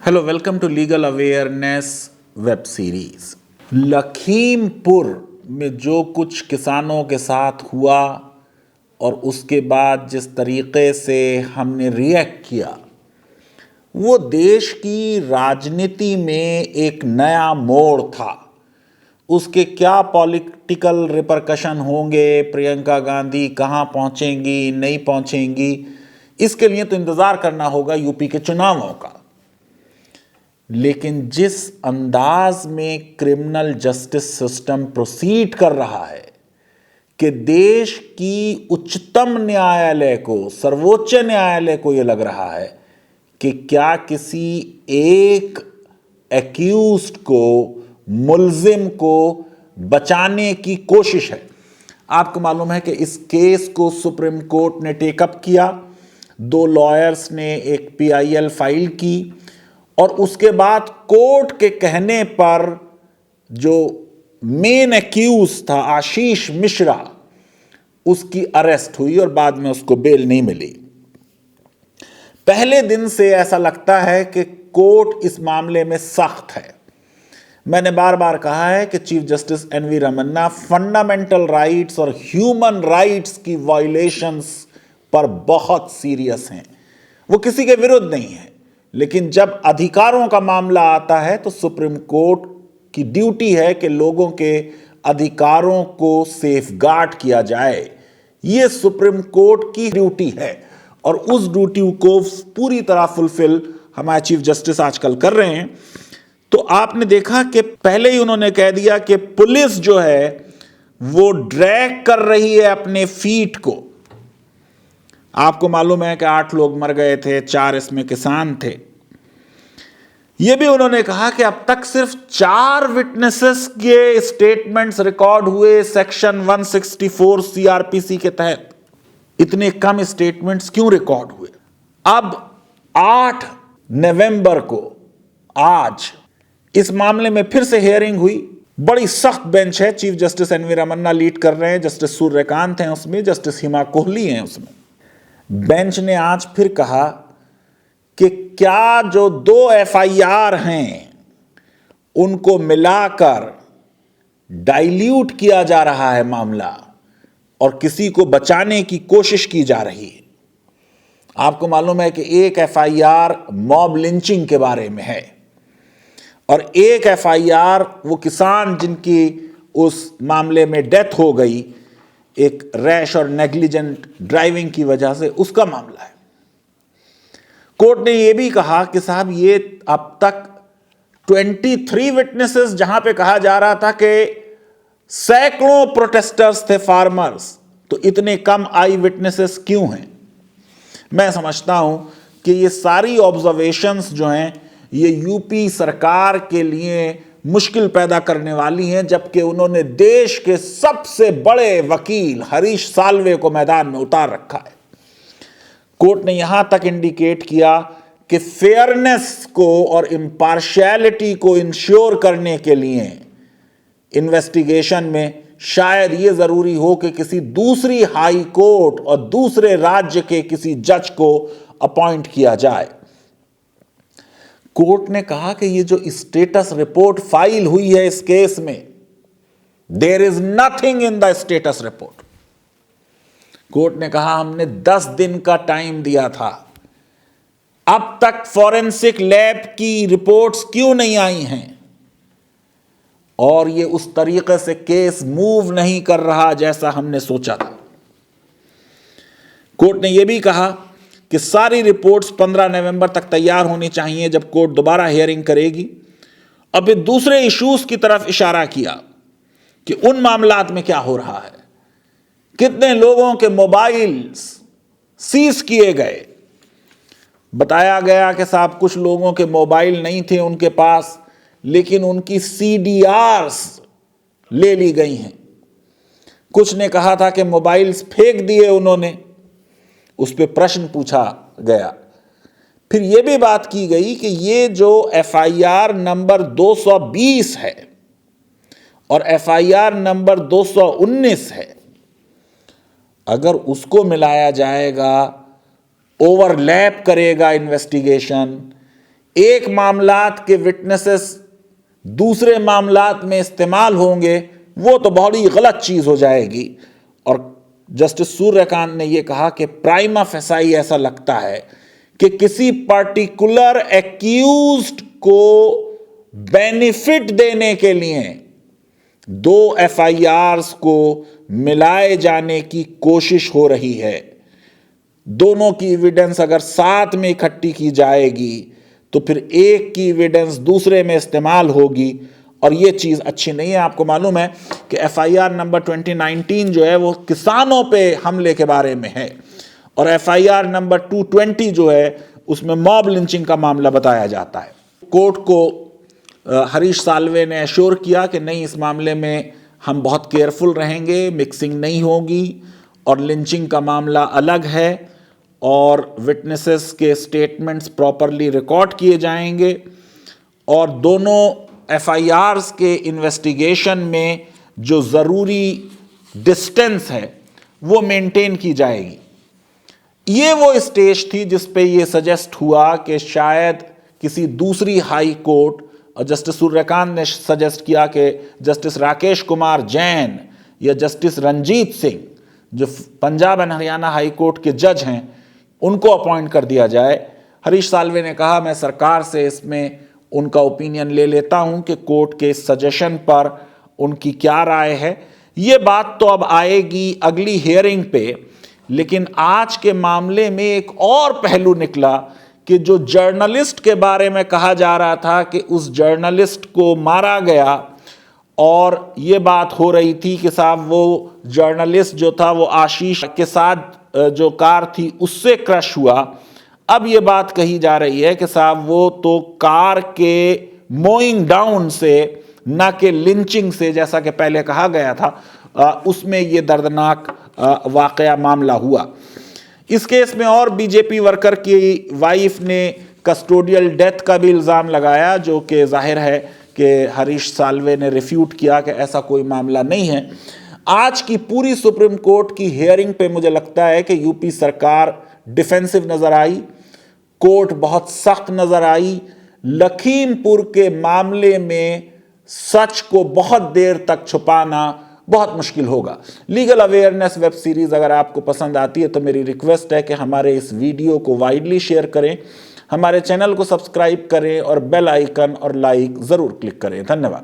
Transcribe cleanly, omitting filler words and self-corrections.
Hello, welcome to legal awareness web series. Lakhimpur में जो कुछ किसानों के साथ हुआ और उसके बाद जिस तरीके से हमने रिएक्ट किया, वो देश की राजनीति में एक नया मोड़ था। उसके क्या पॉलिटिकल रिपरकशन होंगे, प्रियंका गांधी कहाँ पहुँचेंगी, नहीं पहुँचेंगी, इसके लिए तो इंतज़ार करना होगा यूपी के चुनावों का। लेकिन जिस अंदाज में क्रिमिनल जस्टिस सिस्टम प्रोसीड कर रहा है कि देश की उच्चतम न्यायालय को, सर्वोच्च न्यायालय को यह लग रहा है कि क्या किसी एक एक्यूज्ड को, मुल्जिम को बचाने की कोशिश है। आपको मालूम है कि इस केस को सुप्रीम कोर्ट ने टेकअप किया। 2 लॉयर्स ने एक PIL फाइल की और उसके बाद कोर्ट के कहने पर जो मेन एक्यूज था आशीष मिश्रा, उसकी अरेस्ट हुई और बाद में उसको बेल नहीं मिली। पहले दिन से ऐसा लगता है कि कोर्ट इस मामले में सख्त है। मैंने बार बार कहा है कि chief justice NV Ramana fundamental rights और ह्यूमन राइट्स की वायलेशंस पर बहुत सीरियस हैं। वो किसी के विरुद्ध नहीं है, लेकिन जब अधिकारों का मामला आता है तो सुप्रीम कोर्ट की ड्यूटी है कि लोगों के अधिकारों को सेफगार्ड किया जाए। यह सुप्रीम कोर्ट की ड्यूटी है और उस ड्यूटी को पूरी तरह फुलफिल हमारे चीफ जस्टिस आजकल कर रहे हैं। तो आपने देखा कि पहले ही उन्होंने कह दिया कि पुलिस जो है वो ड्रैग कर रही है अपने फीट को। आपको मालूम है कि 8 लोग मर गए थे, 4 इसमें किसान थे। यह भी उन्होंने कहा कि अब तक सिर्फ 4 विटनेसेस के स्टेटमेंट्स रिकॉर्ड हुए सेक्शन 164 CRPC के तहत। इतने कम स्टेटमेंट्स क्यों रिकॉर्ड हुए? अब 8 नवंबर को, आज इस मामले में फिर से हियरिंग हुई। बड़ी सख्त बेंच है, chief justice NV Ramana lead कर रहे हैं, जस्टिस सूर्यकांत हैं उसमें, जस्टिस हिमा कोहली हैं उसमें। बेंच ने आज फिर कहा कि क्या जो 2 FIR हैं उनको मिलाकर डाइल्यूट किया जा रहा है मामला और किसी को बचाने की कोशिश की जा रही है। आपको मालूम है कि एक FIR मॉब लिंचिंग के बारे में है और एक FIR वो किसान जिनकी उस मामले में डेथ हो गई एक रैश और नेग्लिजेंट ड्राइविंग की वजह से, उसका मामला है। कोर्ट ने यह भी कहा कि साहब ये अब तक 23 विटनेसेस, जहां पे कहा जा रहा था कि सैकड़ों प्रोटेस्टर्स थे, फार्मर्स, तो इतने कम आई विटनेसेस क्यों हैं? मैं समझता हूं कि ये सारी ऑब्जर्वेशंस जो हैं ये यूपी सरकार के लिए मुश्किल पैदा करने वाली हैं, जबकि उन्होंने देश के सबसे बड़े वकील हरीश साल्वे को मैदान में उतार रखा है। कोर्ट ने यहां तक इंडिकेट किया कि फेयरनेस को और इम्पार्शियलिटी को इंश्योर करने के लिए इन्वेस्टिगेशन में शायद यह जरूरी हो कि किसी दूसरी हाई कोर्ट और दूसरे राज्य के किसी जज को अपॉइंट किया जाए। कोर्ट ने कहा कि ये जो स्टेटस रिपोर्ट फाइल हुई है इस केस में, there is nothing in the status report. Court ने कहा हमने 10 दिन का टाइम दिया था, अब तक फॉरेंसिक लैब की रिपोर्ट्स क्यों नहीं आई हैं और ये उस तरीके से केस मूव नहीं कर रहा जैसा हमने सोचा था। कोर्ट ने यह भी कहा कि सारी रिपोर्ट्स 15 नवंबर तक तैयार होनी चाहिए जब कोर्ट दोबारा हियरिंग करेगी। अब फिर दूसरे इश्यूज की तरफ इशारा किया कि उन मामलात में क्या हो रहा है, कितने लोगों के मोबाइल्स सीज किए गए। बताया गया कि साहब कुछ लोगों के मोबाइल नहीं थे उनके पास, लेकिन उनकी CDRs ले ली गई हैं। कुछ ने कहा था कि मोबाइल्स फेंक दिए उन्होंने, उस पर प्रश्न पूछा गया। फिर यह भी बात की गई कि ये जो FIR नंबर 220 है और FIR नंबर 219 है, अगर उसको मिलाया जाएगा, ओवरलैप करेगा इन्वेस्टिगेशन, एक मामलात के विटनेसेस दूसरे मामलात में इस्तेमाल होंगे, वो तो बहुत ही गलत चीज हो जाएगी। और जस्टिस सूर्यकांत ने यह कहा कि प्राइमा फेसाई ऐसा लगता है कि किसी पर्टिकुलर एक्यूज्ड को बेनिफिट देने के लिए दो एफआईआर्स को मिलाए जाने की कोशिश हो रही है। दोनों की एविडेंस अगर साथ में इकट्ठी की जाएगी तो फिर एक की एविडेंस दूसरे में इस्तेमाल होगी, और यह चीज अच्छी नहीं है। आपको मालूम है कि एफआईआर नंबर 2019 जो है वो किसानों पे हमले के बारे में है, और एफआईआर नंबर 220 जो है उसमें मॉब लिंचिंग का मामला बताया जाता है। कोर्ट को हरीश साल्वे ने एश्योर किया कि नहीं, इस मामले में हम बहुत केयरफुल रहेंगे, मिक्सिंग नहीं होगी, और लिंचिंग का मामला अलग है, और विटनेसेस के स्टेटमेंट्स प्रॉपरली रिकॉर्ड किए जाएंगे, और दोनों एफआईआर्स के इन्वेस्टिगेशन में जो ज़रूरी डिस्टेंस है वो मेंटेन की जाएगी। ये वो स्टेज थी जिस पे ये सजेस्ट हुआ कि शायद किसी दूसरी हाई कोर्ट, और जस्टिस सूर्यकांत ने सजेस्ट किया कि जस्टिस राकेश कुमार जैन या जस्टिस रंजीत सिंह जो Punjab and Haryana high court के जज हैं उनको अपॉइंट कर दिया जाए। हरीश साल्वे ने कहा मैं सरकार से इसमें उनका ओपिनियन ले लेता हूं कि कोर्ट के सजेशन पर उनकी क्या राय है। ये बात तो अब आएगी अगली हियरिंग पे, लेकिन आज के मामले में एक और पहलू निकला कि जो जर्नलिस्ट के बारे में कहा जा रहा था कि उस जर्नलिस्ट को मारा गया, और ये बात हो रही थी कि साहब वो जर्नलिस्ट जो था वो आशीष के साथ जो कार थी उससे क्रश हुआ। अब ये बात कही जा रही है कि साहब वो तो कार के मोइंग डाउन से, ना कि लिंचिंग से जैसा कि पहले कहा गया था, उसमें ये दर्दनाक वाकया मामला हुआ। इस केस में और बीजेपी वर्कर की वाइफ ने कस्टोडियल डेथ का भी इल्ज़ाम लगाया, जो कि जाहिर है कि हरीश साल्वे ने रिफ्यूट किया कि ऐसा कोई मामला नहीं है। आज की पूरी सुप्रीम कोर्ट की हियरिंग पे मुझे लगता है कि यूपी सरकार डिफेंसिव नजर आई, कोर्ट बहुत सख्त नजर आई। लखीमपुर के मामले में सच को बहुत देर तक छुपाना बहुत मुश्किल होगा। लीगल अवेयरनेस वेब सीरीज अगर आपको पसंद आती है तो मेरी रिक्वेस्ट है कि हमारे इस वीडियो को वाइडली शेयर करें, हमारे चैनल को सब्सक्राइब करें और बेल आइकन और लाइक ज़रूर क्लिक करें। धन्यवाद।